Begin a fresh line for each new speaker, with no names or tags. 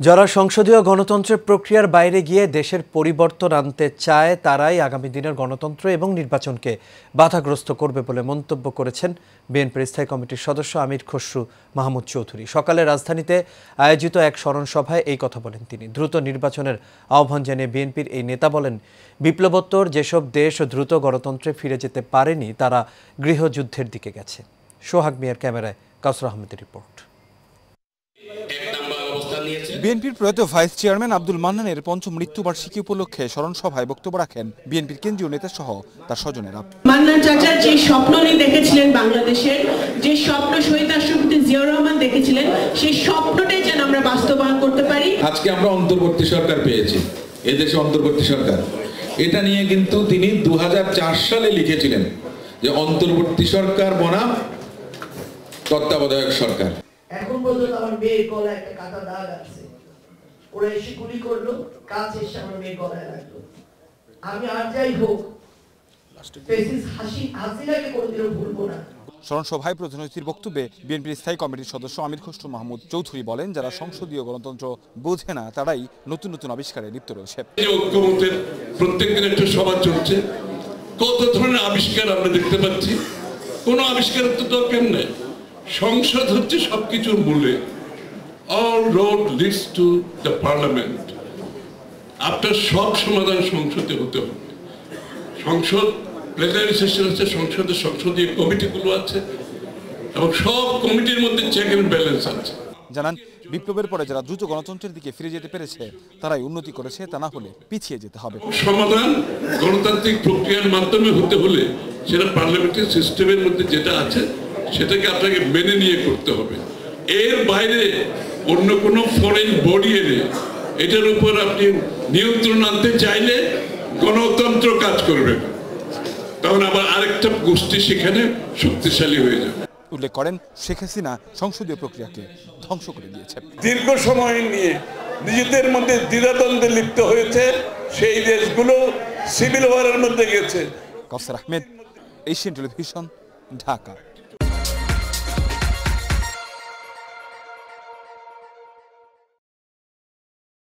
যারা সংসদীয় গণতন্ত্রের প্রক্রিয়ার বাইরে গিয়ে দেশের পরিবর্তন আনতে চায় তারাই আগামী দিনের গণতন্ত্র এবং নির্বাচনকে বাধাগ্রস্ত করবে বলে মন্তব্য করেছেন বিএনপির স্থায়ী কমিটির সদস্য আমির খসরু মাহমুদ চৌধুরী। সকালে রাজধানীতে আয়োজিত এক স্মরণ সভায় এই কথা বলেন তিনি। দ্রুত নির্বাচনের আহ্বান জানিয়ে বিএনপির এই নেতা বলেন, বিপ্লবোত্তর যেসব দেশ দ্রুত গণতন্ত্রে ফিরে যেতে পারেনি তারা গৃহযুদ্ধের দিকে গেছে। সোহাগ মিয়ার ক্যামেরায় কাউসার আহমেদের রিপোর্ট।
বিএনপির প্রয়াত ভাইস চেয়ারম্যান আব্দুল মান্নানের পঞ্চম মৃত্যুবার্ষিকী উপলক্ষে স্মরণ সভায় বক্তব্য রাখেন বিএনপির কেন্দ্রীয় নেতা সহ তার স্বজনেরা।
মান্নান চাচা যে স্বপ্ন নিয়ে দেখেছিলেন বাংলাদেশের, যে স্বপ্ন শহীদ রাষ্ট্রপতি জিয়াউর রহমান দেখেছিলেন, সেই স্বপ্নটাই যেন আমরা বাস্তবায়ন করতে পারি।
আজকে আমরা অন্তর্বর্তী সরকার পেয়েছি, এদেশে অন্তর্বর্তী সরকার। এটা নিয়ে কিন্তু তিনি 2004 সালে লিখেছিলেন যে অন্তর্বর্তী সরকার বনাম তত্ত্বাবধায়ক সরকার।
এখন পর্যন্ত আমার মেয়ের গলায় একটা কাটা দাগ আছে, ওরা এসে গুলি করলো, কাজ এসে আমার মেয়ের গলায় লাগলো। আমি আর যাই হোক হাসিনাকে কোনোদিনও ভুলবো না।
স্মরণ সভায় প্রধান অতিথির বক্তব্যে বিএনপির স্থায়ী কমিটির সদস্য আমির খসরু মাহমুদ চৌধুরী বলেন, যারা সংসদীয় গণতন্ত্র বোঝে না তারাই নতুন নতুন আবিষ্কারে লিপ্ত রয়েছে।
ঐক্যমতের প্রত্যেকদিন একটা সভা চলছে, কত ধরনের আবিষ্কার আমরা দেখতে পাচ্ছি। কোনো আবিষ্কারের তো দরকার নেই, সংসদ হচ্ছে সবকিছুর মূলে। All road leads to the parliament. আপনার সব সমাধান সংসদে হতে হবে। সংসদ প্লেনারি সেশন হচ্ছে, সংসদের সংসদীয় কমিটিগুলো আছে এবং সব কমিটির মধ্যে চেক এন্ড ব্যালেন্স আছে।
জানান, বিপ্লবের পরে যারা দ্রুত গণতন্ত্রের দিকে ফিরে যেতে পেরেছে তারাই উন্নতি করেছে, তা না হলে পিছিয়ে যেতে হবে।
সমাধান গণতান্ত্রিক প্রক্রিয়ার মাধ্যমে হতে হলে সেটা পার্লামেন্টারি সিস্টেমের মধ্যে যেটা আছে সেটাকে আপনাকে মেনে নিয়ে করতে হবে। এর বাইরে অন্য কোনো ফরেন বডি এনে এটার উপর আপনি নিয়ন্ত্রণ আনতে চাইলে গণতন্ত্র কাজ করবে না, তখন আবার আরেকটা গোষ্ঠী সেখানে শক্তিশালী হয়ে যাবে।
উল্লেখ করেন, শেখ হাসিনা সংসদীয় প্রক্রিয়াকে ধ্বংস করে দিয়েছে।
দীর্ঘ সময় নিয়ে নিজেদের মধ্যে দ্বিধাদ্বন্দ্বে লিপ্ত হয়েছে, সেই দেশগুলো সিভিল ওয়ারের মধ্যে গেছে।
কাউসার আহমেদ, এশিয়ান টেলিভিশন, ঢাকা।